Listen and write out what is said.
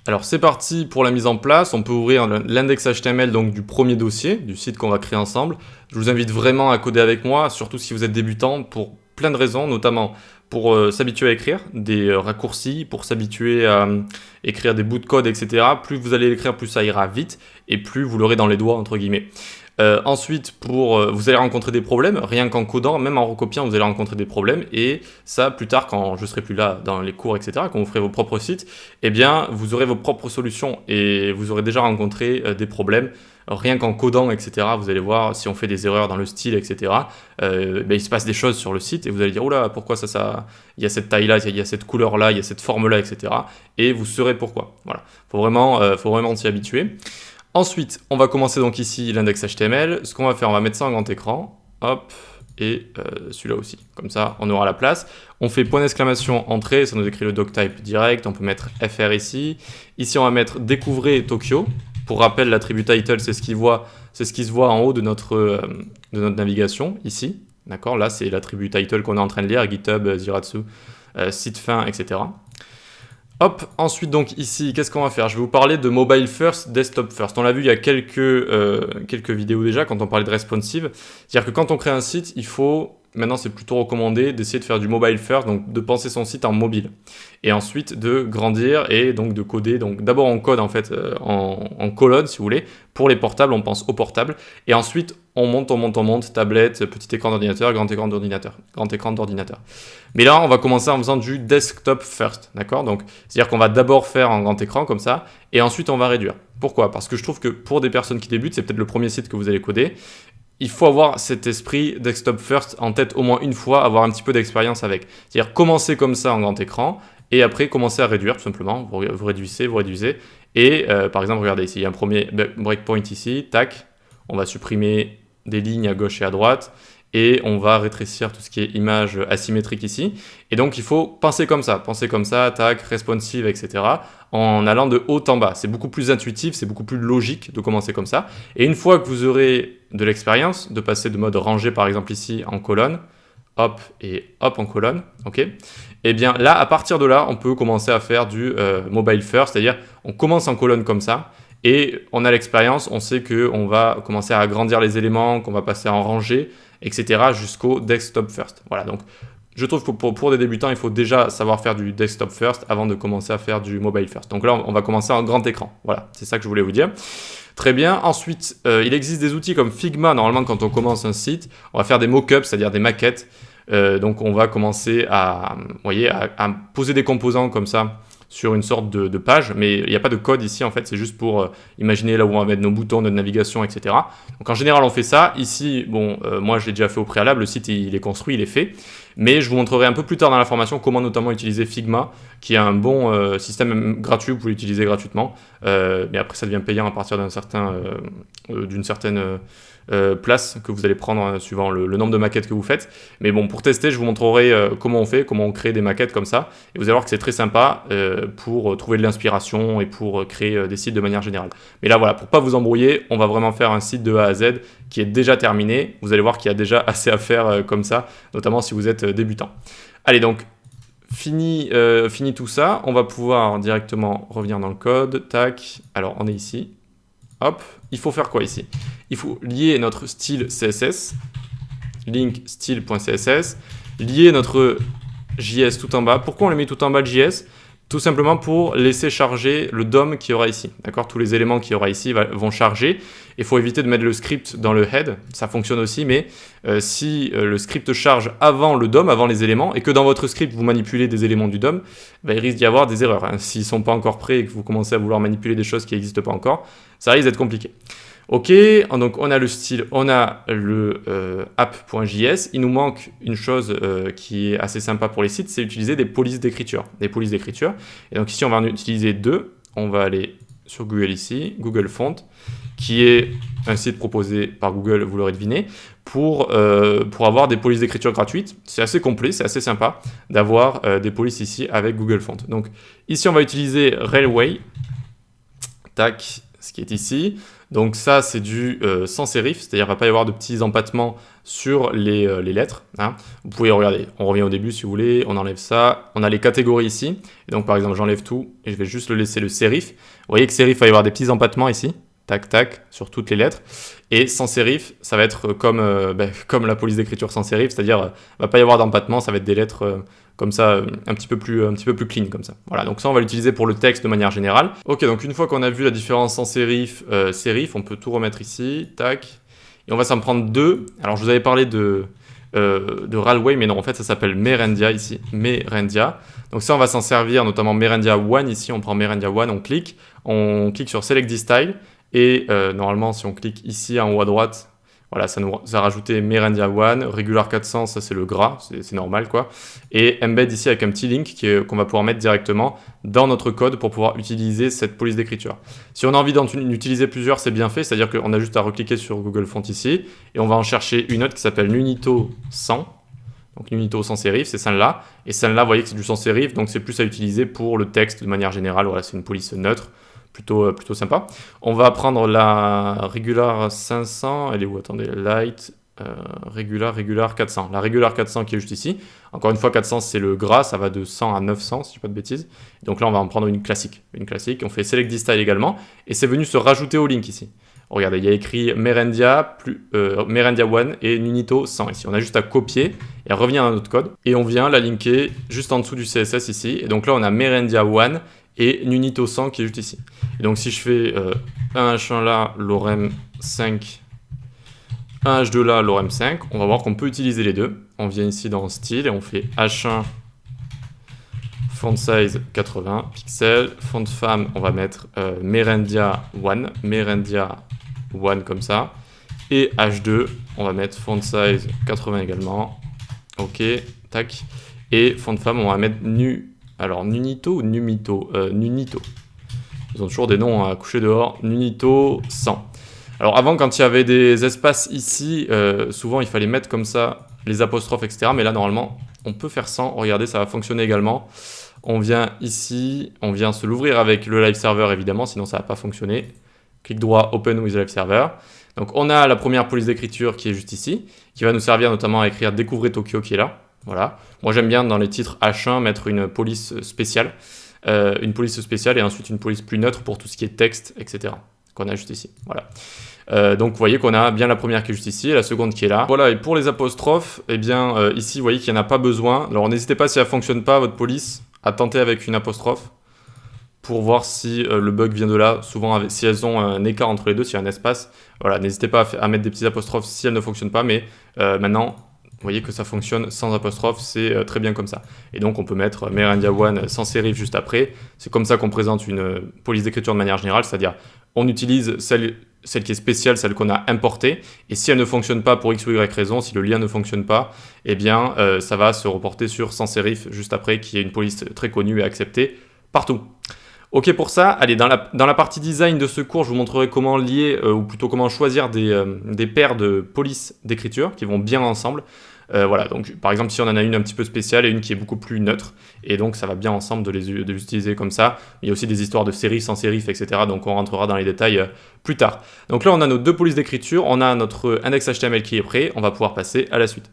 Alors c'est parti pour la mise en place, on peut ouvrir l'index HTML donc du premier dossier, du site qu'on va créer ensemble. Je vous invite vraiment à coder avec moi, surtout si vous êtes débutant, pour plein de raisons, notamment pour s'habituer à écrire des raccourcis, pour s'habituer à écrire des bouts de code, etc. Plus vous allez l'écrire, plus ça ira vite, et plus vous l'aurez dans les doigts, entre guillemets. Ensuite, vous allez rencontrer des problèmes, rien qu'en codant, même en recopiant, vous allez rencontrer des problèmes, et ça, plus tard, quand je serai plus là dans les cours, etc., quand vous ferez vos propres sites, eh bien, vous aurez vos propres solutions, et vous aurez déjà rencontré des problèmes, rien qu'en codant, etc., vous allez voir, si on fait des erreurs dans le style, etc., il se passe des choses sur le site, et vous allez dire, oula, pourquoi il y a cette taille-là, il y a cette couleur-là, il y a cette forme-là, etc., et vous saurez pourquoi. Voilà, faut vraiment s'y habituer. Ensuite, on va commencer donc ici l'index HTML. Ce qu'on va faire, on va mettre ça en grand écran. Hop, et celui-là aussi. Comme ça, on aura la place. On fait point d'exclamation entrée, ça nous écrit le doctype direct. On peut mettre FR ici. Ici, on va mettre découvrez Tokyo. Pour rappel, l'attribut title, c'est ce qui se voit en haut de notre navigation, ici. D'accord, là, c'est l'attribut title qu'on est en train de lire, GitHub, Ziratsu, site fin, etc. Hop, ensuite donc ici, qu'est-ce qu'on va faire? Je vais vous parler de mobile first, desktop first. On l'a vu il y a quelques vidéos déjà quand on parlait de responsive. C'est-à-dire que quand on crée un site, maintenant c'est plutôt recommandé d'essayer de faire du mobile first, donc de penser son site en mobile. Et ensuite de grandir et donc de coder. Donc d'abord on code en fait en colonne si vous voulez. Pour les portables, on pense au portable. Et ensuite on monte, tablette, petit écran d'ordinateur, grand écran d'ordinateur. Mais là, on va commencer en faisant du desktop first, d'accord? Donc, c'est-à-dire qu'on va d'abord faire en grand écran comme ça, et ensuite on va réduire. Pourquoi? Parce que je trouve que pour des personnes qui débutent, c'est peut-être le premier site que vous allez coder, il faut avoir cet esprit desktop first en tête au moins une fois, avoir un petit peu d'expérience avec. C'est-à-dire commencer comme ça en grand écran, et après commencer à réduire tout simplement. Vous réduisez, et par exemple, regardez ici, il y a un premier breakpoint ici, tac, on va supprimer des lignes à gauche et à droite, et on va rétrécir tout ce qui est image asymétrique ici. Et donc, il faut penser comme ça, tac, responsive, etc., en allant de haut en bas. C'est beaucoup plus intuitif, c'est beaucoup plus logique de commencer comme ça. Et une fois que vous aurez de l'expérience, de passer de mode rangé, par exemple ici, en colonne, hop et hop en colonne, ok. Et bien là, à partir de là, on peut commencer à faire du mobile first, c'est-à-dire on commence en colonne comme ça, et on a l'expérience, on sait qu'on va commencer à agrandir les éléments, qu'on va passer en rangée, etc. jusqu'au desktop first. Voilà, donc je trouve que pour des débutants, il faut déjà savoir faire du desktop first avant de commencer à faire du mobile first. Donc là, on va commencer en grand écran. Voilà, c'est ça que je voulais vous dire. Très bien. Ensuite, il existe des outils comme Figma. Normalement, quand on commence un site, on va faire des mock-ups, c'est-à-dire des maquettes. Donc on va commencer à poser des composants comme ça sur une sorte de page, mais il n'y a pas de code ici en fait, c'est juste pour imaginer là où on va mettre nos boutons, notre navigation, etc. Donc en général on fait ça. Ici, bon, moi je l'ai déjà fait au préalable, le site il est construit, il est fait, mais je vous montrerai un peu plus tard dans la formation comment notamment utiliser Figma, qui est un bon système gratuit, vous pouvez l'utiliser gratuitement, mais après ça devient payant à partir d'une certaine place que vous allez prendre suivant le nombre de maquettes que vous faites. Mais bon, pour tester, je vous montrerai comment on crée des maquettes comme ça. Et vous allez voir que c'est très sympa pour trouver de l'inspiration et pour créer des sites de manière générale. Mais là, voilà, pour pas vous embrouiller, on va vraiment faire un site de A à Z qui est déjà terminé. Vous allez voir qu'il y a déjà assez à faire comme ça, notamment si vous êtes débutant. Allez, donc, fini tout ça. On va pouvoir directement revenir dans le code. Tac, alors on est ici. Hop, il faut faire quoi ici? Il faut lier notre style CSS, link style.css, lier notre JS tout en bas. Pourquoi on le met tout en bas le JS? Tout simplement pour laisser charger le DOM qu'il y aura ici. D'accord, tous les éléments qu'il y aura ici vont charger. Il faut éviter de mettre le script dans le head. Ça fonctionne aussi, mais si le script charge avant le DOM, avant les éléments, et que dans votre script, vous manipulez des éléments du DOM, il risque d'y avoir des erreurs. Hein. S'ils ne sont pas encore prêts et que vous commencez à vouloir manipuler des choses qui n'existent pas encore, ça risque d'être compliqué. Ok, donc on a le style, on a le app.js. Il nous manque une chose qui est assez sympa pour les sites, c'est utiliser des polices d'écriture. Et donc ici, on va en utiliser deux. On va aller sur Google ici, Google Font, qui est un site proposé par Google, vous l'aurez deviné, pour avoir des polices d'écriture gratuites. C'est assez complet, c'est assez sympa d'avoir des polices ici avec Google Font. Donc ici, on va utiliser Railway. Tac. Ce qui est ici. Donc ça, c'est du sans sérif, c'est-à-dire qu'il ne va pas y avoir de petits empattements sur les lettres. Hein. Vous pouvez regarder, on revient au début si vous voulez, on enlève ça. On a les catégories ici. Et donc par exemple, j'enlève tout et je vais juste le laisser le sérif. Vous voyez que sérif, il va y avoir des petits empattements ici. Tac, tac, sur toutes les lettres. Et sans sérif, ça va être comme la police d'écriture sans sérif, c'est-à-dire il ne va pas y avoir d'empattement, ça va être des lettres comme ça, un petit peu plus clean comme ça. Voilà, donc ça on va l'utiliser pour le texte de manière générale. Ok, donc une fois qu'on a vu la différence sans sérif, sérif, on peut tout remettre ici, tac. Et on va s'en prendre deux. Alors je vous avais parlé de Railway, mais non, en fait ça s'appelle Merendia ici, Merendia. Donc ça on va s'en servir, notamment Merendia One ici, on prend Merendia One, on clique sur Select this style. Et normalement, si on clique ici en haut à droite, voilà, ça nous a rajouté Merendia One, Regular 400, ça c'est le gras, c'est normal quoi. Et Embed ici avec un petit link qu'on va pouvoir mettre directement dans notre code pour pouvoir utiliser cette police d'écriture. Si on a envie d'en utiliser plusieurs, c'est bien fait, c'est-à-dire qu'on a juste à recliquer sur Google Font ici et on va en chercher une autre qui s'appelle Nunito 100. Donc Nunito sans sérif, c'est celle-là. Et celle-là, vous voyez que c'est du sans sérif, donc c'est plus à utiliser pour le texte de manière générale. Voilà, c'est une police neutre. Plutôt sympa. On va prendre la Regular 500, elle est où? Attendez, Light, Regular 400. La Regular 400 qui est juste ici. Encore une fois, 400 c'est le gras, ça va de 100 à 900 si je ne dis pas de bêtises. Donc là, on va en prendre une classique. On fait Select this style également. Et c'est venu se rajouter au link ici. Regardez, il y a écrit Merendia, Merendia One et Nunito 100 ici. On a juste à copier et à revenir à notre code. Et on vient la linker juste en dessous du CSS ici. Et donc là, on a Merendia One et Nunito 100 qui est juste ici. Et donc si je fais un H1 là, lorem 5, un H2 là, lorem 5, on va voir qu'on peut utiliser les deux. On vient ici dans style et on fait H1 font size 80 pixels, font femme, on va mettre Merendia One comme ça. Et H2, on va mettre font size 80 également. Ok, tac. Et font femme, on va mettre Nunito ou Numito Nunito. Ils ont toujours des noms à coucher dehors. Nunito 100. Alors avant, quand il y avait des espaces ici, souvent il fallait mettre comme ça les apostrophes, etc. Mais là, normalement, on peut faire sans. Regardez, ça va fonctionner également. On vient ici, on vient se l'ouvrir avec le live server, évidemment, sinon ça ne va pas fonctionner. Clic droit, Open with Live Server. Donc on a la première police d'écriture qui est juste ici, qui va nous servir notamment à écrire Découvrez Tokyo qui est là. Voilà. Moi j'aime bien dans les titres H1 mettre une police spéciale. Et ensuite une police plus neutre pour tout ce qui est texte, etc. qu'on a juste ici. Voilà. Donc vous voyez qu'on a bien la première qui est juste ici et la seconde qui est là. Voilà, et pour les apostrophes, eh bien ici vous voyez qu'il n'y en a pas besoin. Alors n'hésitez pas si elle ne fonctionne pas, votre police, à tenter avec une apostrophe pour voir si le bug vient de là. Souvent, si elles ont un écart entre les deux, s'il y a un espace, voilà, n'hésitez pas à mettre des petits apostrophes si elles ne fonctionnent pas, mais maintenant, vous voyez que ça fonctionne sans apostrophe, c'est très bien comme ça. Et donc on peut mettre Merendia One sans sérif juste après. C'est comme ça qu'on présente une police d'écriture de manière générale, c'est-à-dire on utilise celle qui est spéciale, celle qu'on a importée, et si elle ne fonctionne pas pour X ou Y raison, si le lien ne fonctionne pas, eh bien ça va se reporter sur sans sérif juste après, qui est une police très connue et acceptée partout. Ok pour ça, allez, dans la partie design de ce cours, je vous montrerai comment lier, ou plutôt comment choisir des paires de polices d'écriture qui vont bien ensemble. Voilà, donc par exemple si on en a une un petit peu spéciale et une qui est beaucoup plus neutre, et donc ça va bien ensemble de les utiliser comme ça. Il y a aussi des histoires de sérif, sans sérif, etc. Donc on rentrera dans les détails plus tard. Donc là on a nos deux polices d'écriture, on a notre index HTML qui est prêt, on va pouvoir passer à la suite.